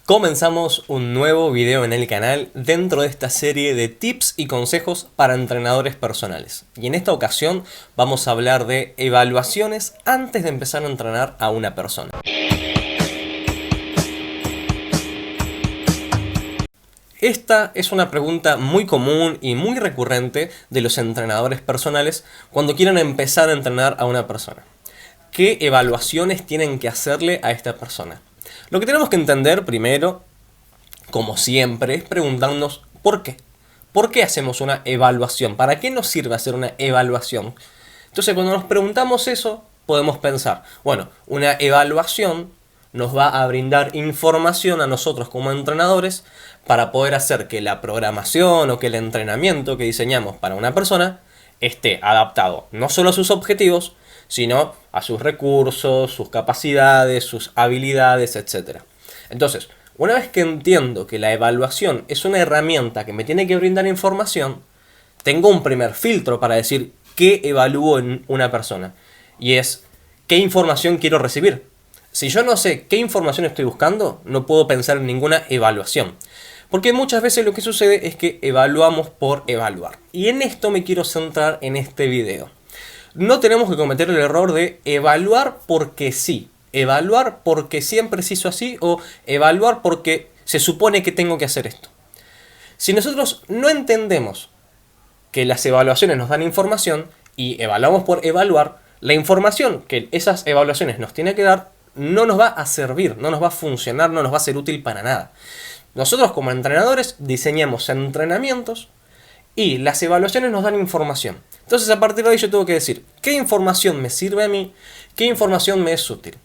Comenzamos un nuevo video en el canal dentro de esta serie de tips y consejos para entrenadores personales. Y en esta ocasión vamos a hablar de evaluaciones antes de empezar a entrenar a una persona. Esta es una pregunta muy común y muy recurrente de los entrenadores personales cuando quieren empezar a entrenar a una persona. ¿Qué evaluaciones tienen que hacerle a esta persona? Lo que tenemos que entender primero, como siempre, es preguntarnos ¿por qué? ¿Por qué hacemos una evaluación? ¿Para qué nos sirve hacer una evaluación? Entonces, cuando nos preguntamos eso, podemos pensar, bueno, una evaluación nos va a brindar información a nosotros como entrenadores para poder hacer que la programación o que el entrenamiento que diseñamos para una persona esté adaptado no solo a sus objetivos, sino a sus recursos, sus capacidades, sus habilidades, etc. Entonces, una vez que entiendo que la evaluación es una herramienta que me tiene que brindar información, tengo un primer filtro para decir qué evalúo en una persona. Y es, ¿qué información quiero recibir? Si yo no sé qué información estoy buscando, no puedo pensar en ninguna evaluación. Porque muchas veces lo que sucede es que evaluamos por evaluar. Y en esto me quiero centrar en este video. No tenemos que cometer el error de evaluar porque sí. Evaluar porque siempre se hizo así o evaluar porque se supone que tengo que hacer esto. Si nosotros no entendemos que las evaluaciones nos dan información y evaluamos por evaluar, la información que esas evaluaciones nos tienen que dar no nos va a servir, no nos va a funcionar, no nos va a ser útil para nada. Nosotros como entrenadores diseñamos entrenamientos y las evaluaciones nos dan información. Entonces a partir de ahí yo tengo que decir, ¿qué información me sirve a mí? ¿Qué información me es útil?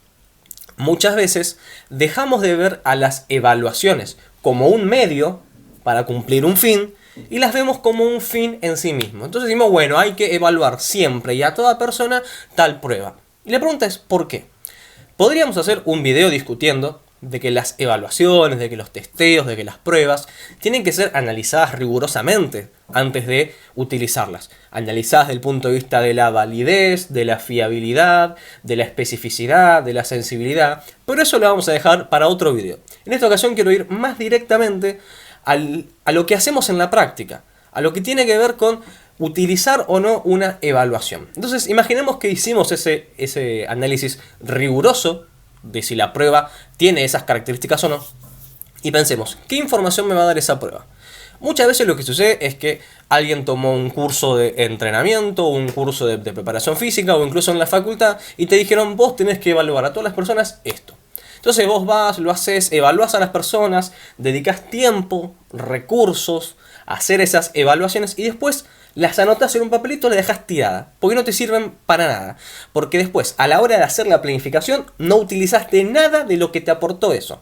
Muchas veces dejamos de ver a las evaluaciones como un medio para cumplir un fin y las vemos como un fin en sí mismo. Entonces decimos, bueno, hay que evaluar siempre y a toda persona tal prueba. Y la pregunta es, ¿por qué? Podríamos hacer un video discutiendo de que las evaluaciones, de que los testeos, de que las pruebas tienen que ser analizadas rigurosamente antes de utilizarlas. Analizadas desde el punto de vista de la validez, de la fiabilidad, de la especificidad, de la sensibilidad. Pero eso lo vamos a dejar para otro video. En esta ocasión quiero ir más directamente a lo que hacemos en la práctica, a lo que tiene que ver con utilizar o no una evaluación. Entonces imaginemos que hicimos ese análisis riguroso de si la prueba tiene esas características o no. Y pensemos, ¿qué información me va a dar esa prueba? Muchas veces lo que sucede es que alguien tomó un curso de entrenamiento, un curso de preparación física o incluso en la facultad y te dijeron, vos tenés que evaluar a todas las personas esto. Entonces vos vas, lo haces, evaluás a las personas, dedicas tiempo, recursos a hacer esas evaluaciones y después las anotas en un papelito y las dejas tirada, porque no te sirven para nada. Porque después, a la hora de hacer la planificación, no utilizaste nada de lo que te aportó eso.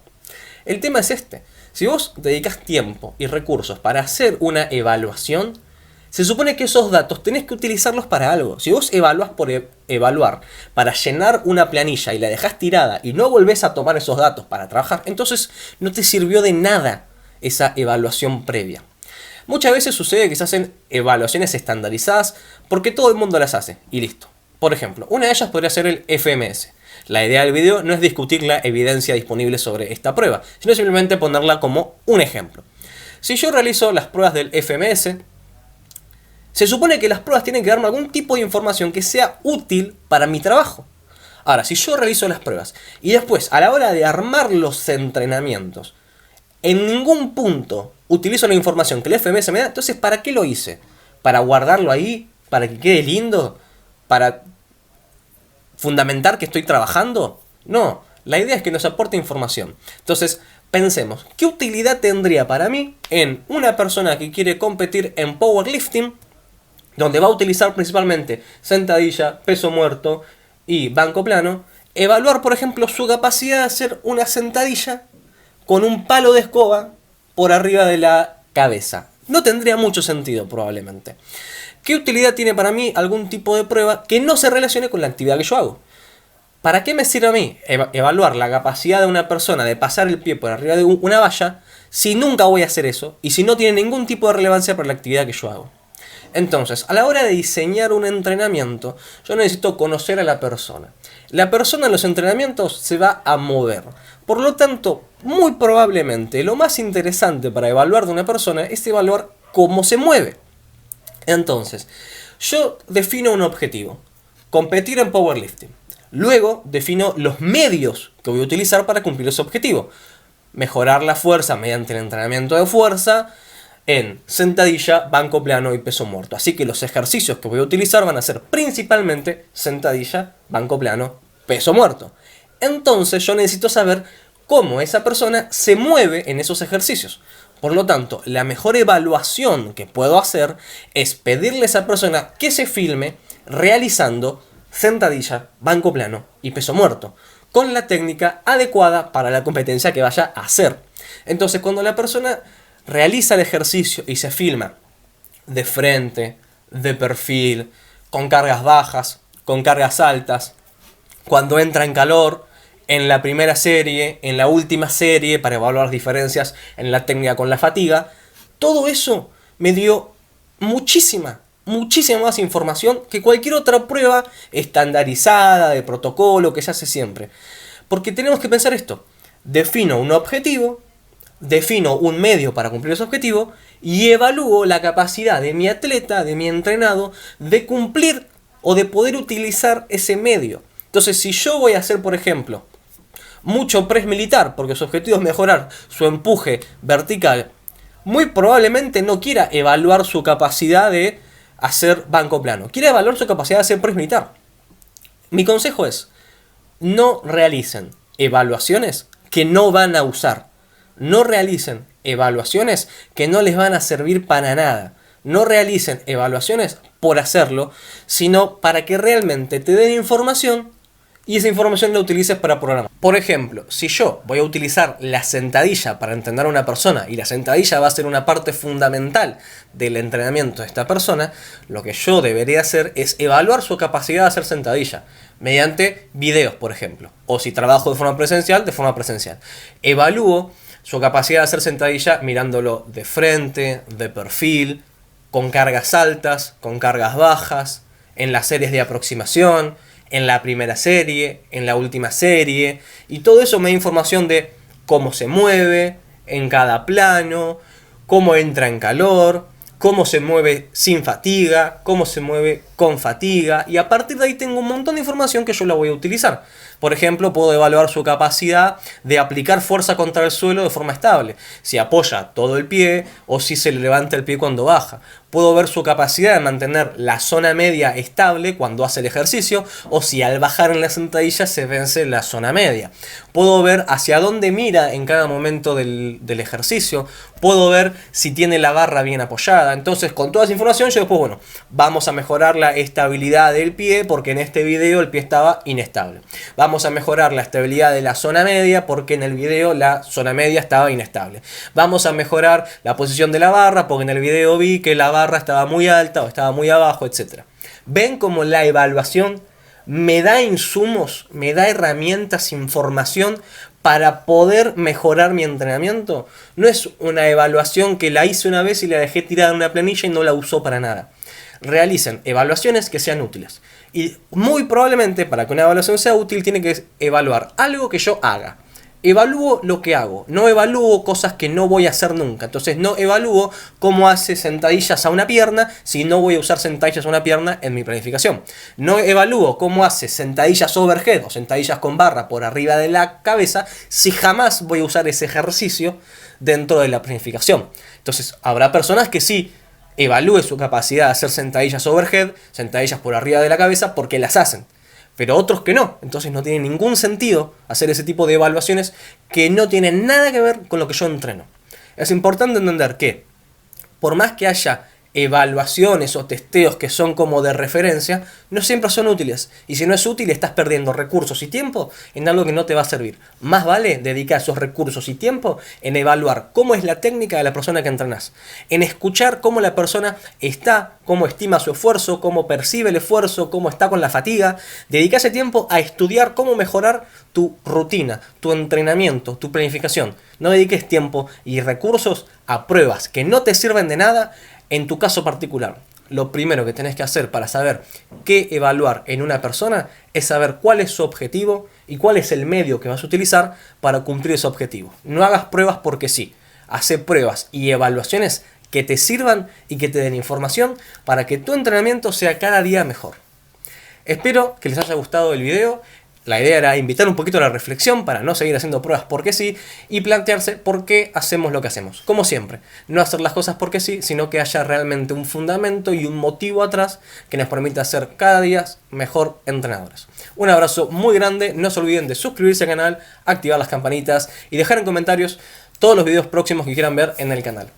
El tema es este. Si vos dedicas tiempo y recursos para hacer una evaluación, se supone que esos datos tenés que utilizarlos para algo. Si vos evaluás por evaluar, para llenar una planilla y la dejás tirada y no volvés a tomar esos datos para trabajar, entonces no te sirvió de nada esa evaluación previa. Muchas veces sucede que se hacen evaluaciones estandarizadas porque todo el mundo las hace y listo. Por ejemplo, una de ellas podría ser el FMS. La idea del video no es discutir la evidencia disponible sobre esta prueba, sino simplemente ponerla como un ejemplo. Si yo realizo las pruebas del FMS, se supone que las pruebas tienen que darme algún tipo de información que sea útil para mi trabajo. Ahora, si yo realizo las pruebas y después a la hora de armar los entrenamientos, en ningún punto utilizo la información que el FMS me da, entonces ¿para qué lo hice? ¿Para guardarlo ahí? ¿Para que quede lindo? ¿Para fundamentar que estoy trabajando? No, la idea es que nos aporte información. Entonces, pensemos, ¿qué utilidad tendría para mí en una persona que quiere competir en powerlifting, donde va a utilizar principalmente sentadilla, peso muerto y banco plano, evaluar, por ejemplo, su capacidad de hacer una sentadilla con un palo de escoba por arriba de la cabeza? No tendría mucho sentido probablemente. ¿Qué utilidad tiene para mí algún tipo de prueba que no se relacione con la actividad que yo hago? ¿Para qué me sirve a mí evaluar la capacidad de una persona de pasar el pie por arriba de una valla si nunca voy a hacer eso y si no tiene ningún tipo de relevancia para la actividad que yo hago? Entonces, a la hora de diseñar un entrenamiento, yo necesito conocer a la persona. La persona en los entrenamientos se va a mover. Por lo tanto, muy probablemente lo más interesante para evaluar de una persona es evaluar cómo se mueve. Entonces, yo defino un objetivo, competir en powerlifting. Luego defino los medios que voy a utilizar para cumplir ese objetivo. Mejorar la fuerza mediante el entrenamiento de fuerza en sentadilla, banco plano y peso muerto. Así que los ejercicios que voy a utilizar van a ser principalmente sentadilla, banco plano, peso muerto. Entonces yo necesito saber cómo esa persona se mueve en esos ejercicios. Por lo tanto, la mejor evaluación que puedo hacer es pedirle a esa persona que se filme realizando sentadilla, banco plano y peso muerto, con la técnica adecuada para la competencia que vaya a hacer. Entonces, cuando la persona realiza el ejercicio y se filma de frente, de perfil, con cargas bajas, con cargas altas, cuando entra en calor, en la primera serie, en la última serie, para evaluar las diferencias en la técnica con la fatiga, todo eso me dio muchísima más información que cualquier otra prueba estandarizada, de protocolo, que se hace siempre. Porque tenemos que pensar esto: defino un objetivo, defino un medio para cumplir ese objetivo y evalúo la capacidad de mi atleta, de mi entrenado, de cumplir o de poder utilizar ese medio. Entonces, si yo voy a hacer, por ejemplo, mucho press militar, porque su objetivo es mejorar su empuje vertical, muy probablemente no quiera evaluar su capacidad de hacer banco plano, quiere evaluar su capacidad de hacer press militar. Mi consejo es: no realicen evaluaciones que no van a usar. No realicen evaluaciones que no les van a servir para nada. No realicen evaluaciones por hacerlo, sino para que realmente te den información y esa información la utilices para programar. Por ejemplo, si yo voy a utilizar la sentadilla para entrenar a una persona y la sentadilla va a ser una parte fundamental del entrenamiento de esta persona, lo que yo debería hacer es evaluar su capacidad de hacer sentadilla mediante videos, por ejemplo. O si trabajo de forma presencial, de forma presencial. Evalúo su capacidad de hacer sentadilla mirándolo de frente, de perfil, con cargas altas, con cargas bajas, en las series de aproximación, en la primera serie, en la última serie, y todo eso me da información de cómo se mueve en cada plano, cómo entra en calor, cómo se mueve sin fatiga, cómo se mueve con fatiga, y a partir de ahí tengo un montón de información que yo la voy a utilizar. Por ejemplo, puedo evaluar su capacidad de aplicar fuerza contra el suelo de forma estable, si apoya todo el pie o si se le levanta el pie cuando baja. Puedo ver su capacidad de mantener la zona media estable cuando hace el ejercicio o si al bajar en la sentadilla se vence la zona media. Puedo ver hacia dónde mira en cada momento del ejercicio. Puedo ver si tiene la barra bien apoyada. Entonces, con toda esa información, yo después, vamos a mejorar la estabilidad del pie porque en este video el pie estaba inestable. Vamos a mejorar la estabilidad de la zona media porque en el video la zona media estaba inestable. Vamos a mejorar la posición de la barra porque en el video vi que la barra estaba muy alta o estaba muy abajo, etc. ¿Ven cómo la evaluación me da insumos, me da herramientas, información para poder mejorar mi entrenamiento? No es una evaluación que la hice una vez y la dejé tirada en una planilla y no la usó para nada. Realicen evaluaciones que sean útiles. Y muy probablemente para que una evaluación sea útil tiene que evaluar algo que yo haga. Evalúo lo que hago, no evalúo cosas que no voy a hacer nunca. Entonces no evalúo cómo hace sentadillas a una pierna si no voy a usar sentadillas a una pierna en mi planificación. No evalúo cómo hace sentadillas overhead o sentadillas con barra por arriba de la cabeza si jamás voy a usar ese ejercicio dentro de la planificación. Entonces habrá personas que sí evalúe su capacidad de hacer sentadillas overhead, sentadillas por arriba de la cabeza porque las hacen. Pero otros que no. Entonces no tiene ningún sentido hacer ese tipo de evaluaciones que no tienen nada que ver con lo que yo entreno. Es importante entender que por más que haya evaluaciones o testeos que son como de referencia, no siempre son útiles. Y si no es útil, estás perdiendo recursos y tiempo en algo que no te va a servir. Más vale dedicar esos recursos y tiempo en evaluar cómo es la técnica de la persona que entrenás, en escuchar cómo la persona está, cómo estima su esfuerzo, cómo percibe el esfuerzo, cómo está con la fatiga. Dedica ese tiempo a estudiar cómo mejorar tu rutina, tu entrenamiento, tu planificación. No dediques tiempo y recursos a pruebas que no te sirven de nada en tu caso particular. lo primero que tenés que hacer para saber qué evaluar en una persona es saber cuál es su objetivo y cuál es el medio que vas a utilizar para cumplir ese objetivo. No hagas pruebas porque sí. Haz pruebas y evaluaciones que te sirvan y que te den información para que tu entrenamiento sea cada día mejor. Espero que les haya gustado el video. La idea era invitar un poquito a la reflexión para no seguir haciendo pruebas porque sí y plantearse por qué hacemos lo que hacemos. Como siempre, no hacer las cosas porque sí, sino que haya realmente un fundamento y un motivo atrás que nos permita ser cada día mejor entrenadores. Un abrazo muy grande, no se olviden de suscribirse al canal, activar las campanitas y dejar en comentarios todos los videos próximos que quieran ver en el canal.